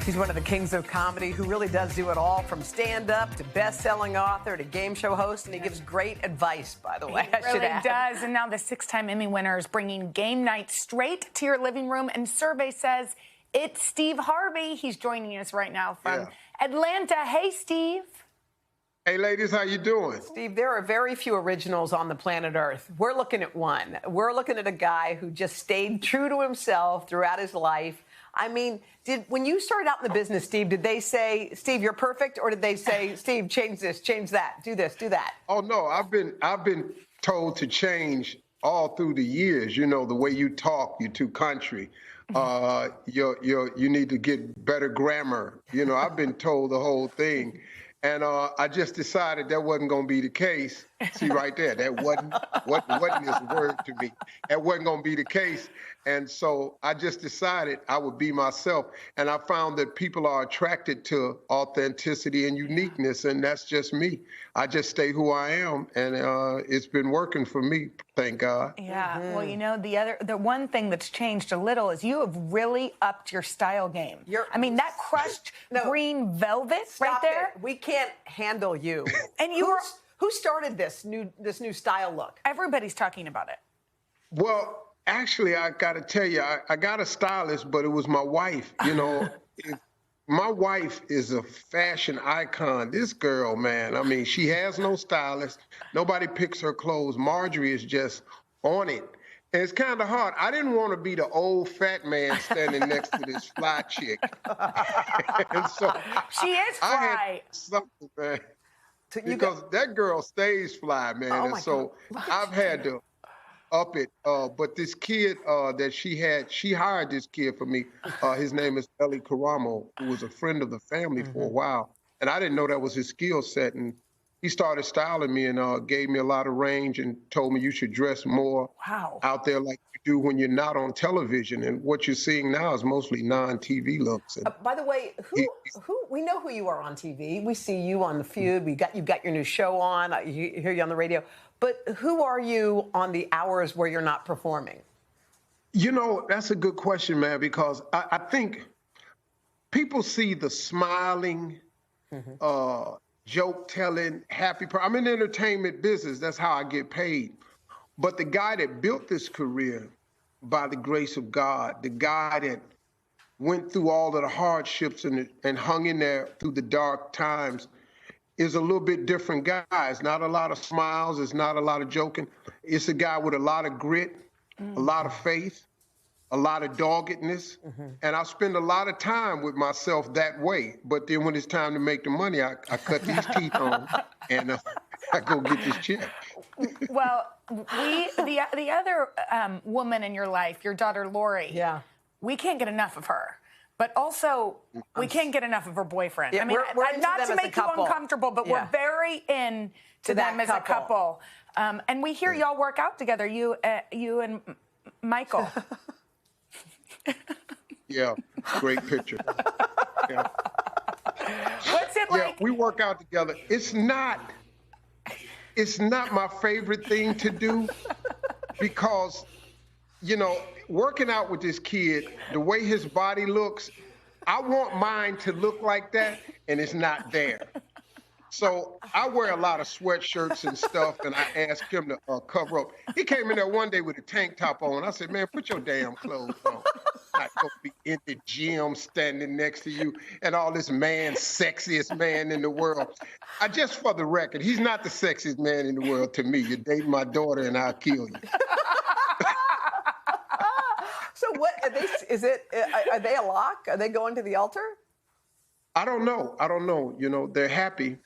He's one of the kings of comedy who really does do it all, from stand-up to best-selling author to game show host, and he gives great advice, by the way. He really does. And now the 6-time Emmy winner is bringing game night straight to your living room, and survey says it's Steve Harvey. He's joining us right now from Atlanta. Hey, Steve. Hey, ladies, how you doing? Steve, there are very few originals on the planet Earth. We're looking at one. We're looking at a guy who just stayed true to himself throughout his life. I mean, when you started out in the business, Steve, did they say, Steve, you're perfect? Or did they say, Steve, change this, change that, do this, do that? Oh, no, I've been told to change all through the years. You know, the way you talk, you're too country. You need to get better grammar. You know, I've been told the whole thing. And I just decided that wasn't going to be the case. See right there, that wasn't this word to me. That wasn't going to be the case. And so I just decided I would be myself. And I found that people are attracted to authenticity and uniqueness, and that's just me. I just stay who I am, and it's been working for me, thank God. Yeah, well, you know, the one thing that's changed a little is you have really upped your style game. I mean, that crushed green velvet right there. We can't handle you. And who started this new style look? Everybody's talking about it. Well, actually, I got to tell you, I got a stylist, but it was my wife. You know, my wife is a fashion icon. This girl, man, I mean, she has no stylist. Nobody picks her clothes. Marjorie is just on it. And it's kind of hard. I didn't want to be the old fat man standing next to this fly chick. And so she is fly. I had something, man. Because that girl stays fly, man. And so I've had to up it. But this kid that she hired this kid for me. His name is Ellie Caramo, who was a friend of the family for a while. And I didn't know that was his skill set. And he started styling me and gave me a lot of range and told me you should dress more out there like you do when you're not on television. And what you're seeing now is mostly non-TV looks. And by the way, we know who you are on TV. We see you on the Feud. You've got your new show on. You hear you on the radio. But who are you on the hours where you're not performing? You know, that's a good question, man, because I think people see the smiling, joke-telling, happy person. I'm in the entertainment business. That's how I get paid. But the guy that built this career by the grace of God, the guy that went through all of the hardships and hung in there through the dark times, is a little bit different guy. It's not a lot of smiles. It's not a lot of joking. It's a guy with a lot of grit, a lot of faith, a lot of doggedness. And I spend a lot of time with myself that way. But then when it's time to make the money, I cut these teeth on and I go get this check. Well, the other woman in your life, your daughter Lori, we can't get enough of her. But also, we can't get enough of her boyfriend. Yeah, I mean, we're not to make you uncomfortable, but we're very into them as a couple. And we hear y'all work out together, you and Michael. Yeah, great picture. Yeah. What's it like? Yeah, we work out together. It's not my favorite thing to do because, you know, working out with this kid, the way his body looks, I want mine to look like that, and it's not there. So I wear a lot of sweatshirts and stuff, and I asked him to cover up. He came in there one day with a tank top on. I said, man, put your damn clothes on. Not gonna be in the gym standing next to you and all this sexiest man in the world. Just for the record, he's not the sexiest man in the world to me. You're dating my daughter, and I'll kill you. So what are they? Are they a lock? Are they going to the altar? I don't know. You know, they're happy.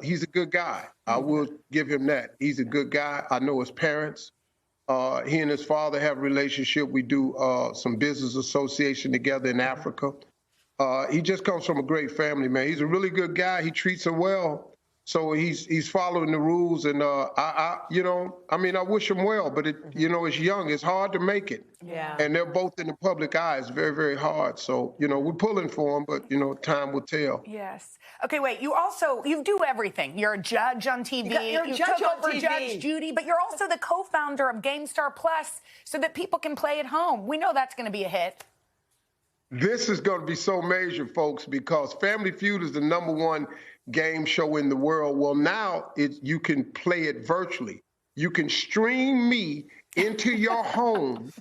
He's a good guy. I will give him that. He's a good guy. I know his parents. He and his father have a relationship. We do some business association together in Africa. He just comes from a great family, man. He's a really good guy. He treats her well. So he's following the rules, and I wish him well, but it's young. It's hard to make it. Yeah. And they're both in the public eye. It's very, very hard. So, we're pulling for them, but, time will tell. Yes. Okay, wait, you do everything. You're a judge on TV. You took over Judge Judy, but you're also the co-founder of GameStar Plus so that people can play at home. We know that's going to be a hit. This is going to be so major, folks, because Family Feud is the #1 game show in the world. Well, now you can play it virtually. You can stream me into your home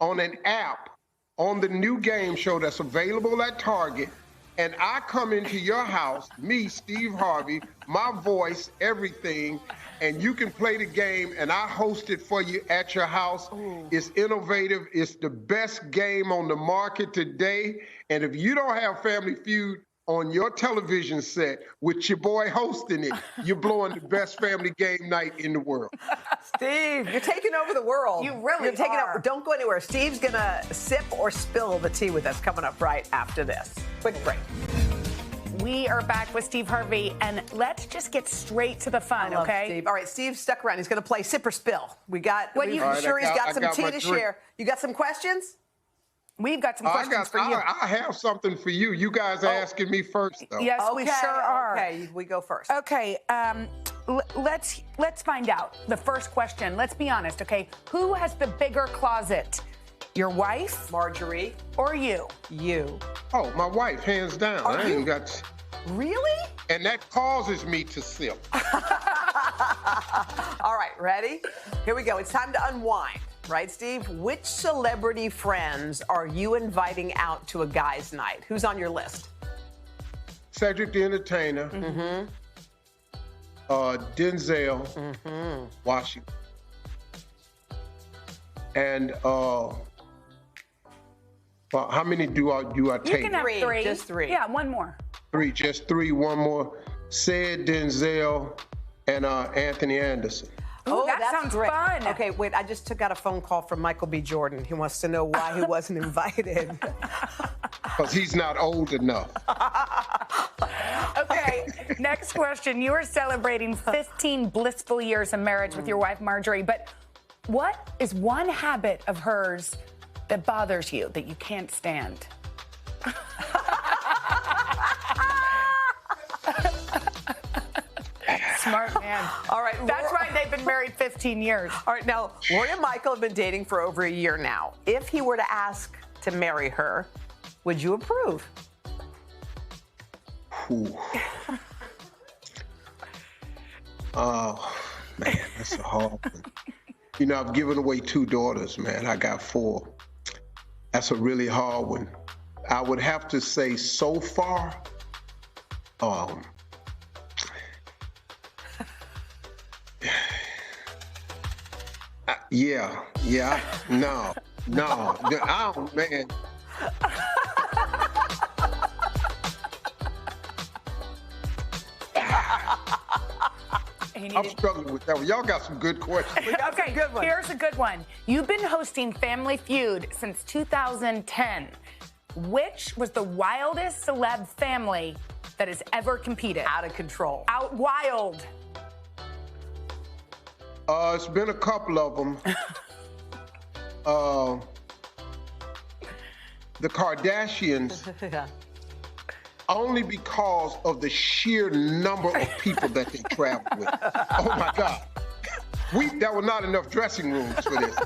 on an app on the new game show that's available at Target. And I come into your house, me, Steve Harvey, my voice, everything, and you can play the game, and I host it for you at your house. Ooh. It's innovative. It's the best game on the market today. And if you don't have Family Feud on your television set with your boy hosting it, you're blowing the best family game night in the world. Steve, you're taking over the world. You really are. Don't go anywhere. Steve's going to sip or spill the tea with us coming up right after this. Quick break. We are back with Steve Harvey, and let's just get straight to the fun, okay? Steve. All right, Steve stuck around. He's going to play Sip or Spill. He's got he's got some tea to share. You got some questions? We've got some questions for you. I have something for you. You guys are asking me first, though. Yes, we sure are. Okay, we go first. Okay, let's find out. The first question, let's be honest, okay? Who has the bigger closet? Your wife? Marjorie. Or you? You. Oh, my wife, hands down. I ain't got... Really? And that causes me to sip. All right, ready? Here we go. It's time to unwind. Right, Steve? Which celebrity friends are you inviting out to a guy's night? Who's on your list? Cedric the Entertainer. Mm-hmm. Denzel. Mm-hmm. Washington. And well, how many do I take? You can have three. Just three. Yeah, one more. Three, just three, one more. Sid, Denzel, and Anthony Anderson. Ooh, that sounds great. fun. Okay, wait, I just got a phone call from Michael B. Jordan. He wants to know why he wasn't invited. Because he's not old enough. Okay, next question. You are celebrating 15 blissful years of marriage with your wife, Marjorie, but what is one habit of hers that bothers you, that you can't stand? Smart man. All right. That's right. They've been married 15 years. All right. Now, Lori and Michael have been dating for over a year now. If he were to ask to marry her, would you approve? Oh, man, that's a hard one. You know, I've given away 2 daughters, man. I got 4. That's a really hard one. I would have to say so far, no, I don't, man. I'm struggling with that one. Y'all got some good questions. Okay, here's a good one. You've been hosting Family Feud since 2010. Which was the wildest celeb family that has ever competed? Out of control. Out wild. It's been a couple of them. The Kardashians, only because of the sheer number of people that they travel with. Oh my God. That were not enough dressing rooms for this.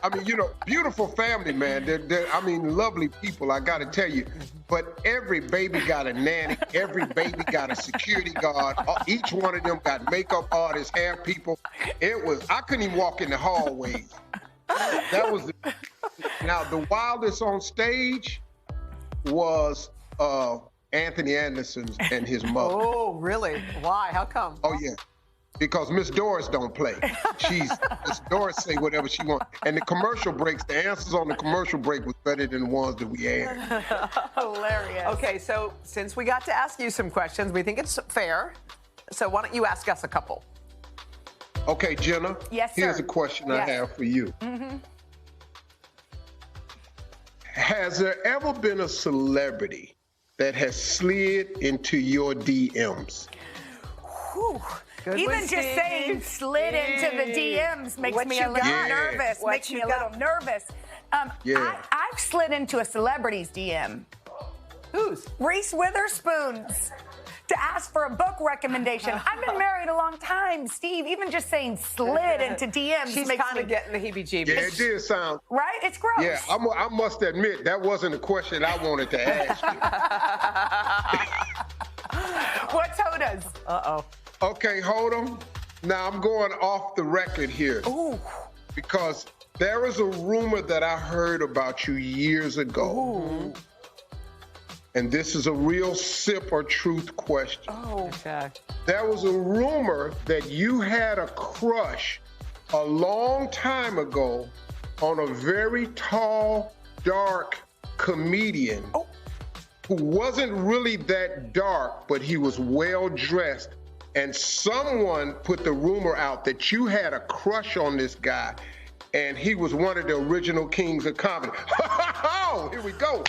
I mean, you know, beautiful family, man. They're lovely people, I gotta tell you. But every baby got a nanny. Every baby got a security guard. Each one of them got makeup artists, hair people. I couldn't even walk in the hallways. Now, the wildest on stage was Anthony Anderson and his mother. Oh, really? Why? How come? Oh, yeah. Because Miss Doris don't play. Miss Doris say whatever she wants. And the commercial breaks, the answers on the commercial break was better than the ones that we had. Hilarious. Okay, so since we got to ask you some questions, we think it's fair. So why don't you ask us a couple? Okay, Jenna. Yes, sir. Here's a question I have for you. Mm-hmm. Has there ever been a celebrity that has slid into your DMs? Whew. Even just saying slid into the DMs makes me a little nervous. I've slid into a celebrity's DM. Whose? Reese Witherspoon's. To ask for a book recommendation. I've been married a long time, Steve. Even just saying slid into DMs She's makes kind me of getting the heebie-jeebies. Yeah, it did sound. right. It's gross. Yeah, I must admit that wasn't a question I wanted to ask you. What's Hoda's? Uh-oh. Okay, hold on. Now I'm going off the record here. Ooh. Because there is a rumor that I heard about you years ago. Ooh. And this is a real sip or truth question. Oh. Okay. There was a rumor that you had a crush a long time ago on a very tall, dark comedian who wasn't really that dark, but he was well dressed. And someone put the rumor out that you had a crush on this guy, and he was one of the original kings of comedy. Here we go.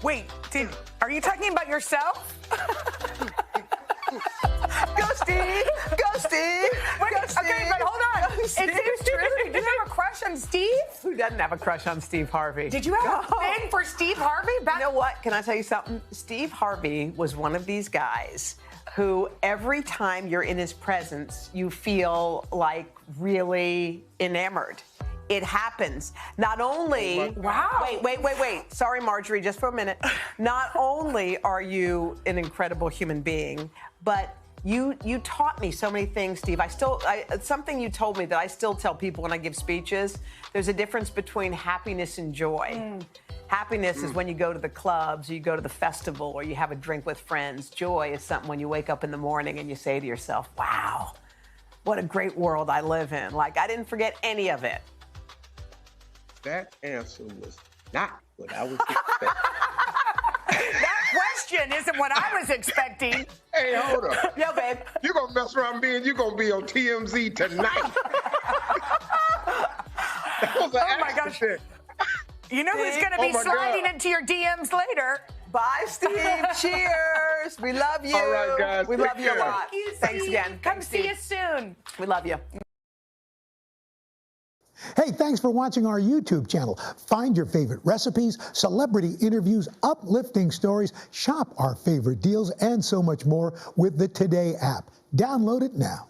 Wait, are you talking about yourself? Go, Steve! Go, Steve! Wait, Go, Steve! okay, but hold on. Go, It Steve. seems true. Did you have a crush on Steve? Who doesn't have a crush on Steve Harvey? Did you have a thing for Steve Harvey? You know what? Can I tell you something? Steve Harvey was one of these guys who every time you're in his presence, you feel like really enamored. It happens. Not only... Wow. Wait. Sorry, Marjorie, just for a minute. Not only are you an incredible human being, but you taught me so many things, Steve. Something you told me that I still tell people when I give speeches, there's a difference between happiness and joy. Happiness is when you go to the clubs, or you go to the festival, or you have a drink with friends. Joy is something when you wake up in the morning and you say to yourself, wow, what a great world I live in. Like, I didn't forget any of it. That answer was not what I was expecting. That question isn't what I was expecting. Hey, hold up. Yo, babe. You're going to mess around me and you're going to be on TMZ tonight. That was an Oh, my gosh. accident. You know who's going to be Oh, my sliding God. into your DMs later? Bye, Steve. Cheers. We love you. All right, guys. We Take love you a care. lot. Thank you, Thanks Steve. again. Come Thanks, see Steve. us soon. We love you. Hey, thanks for watching our YouTube channel. Find your favorite recipes, celebrity interviews, uplifting stories, shop our favorite deals, and so much more with the Today app. Download it now.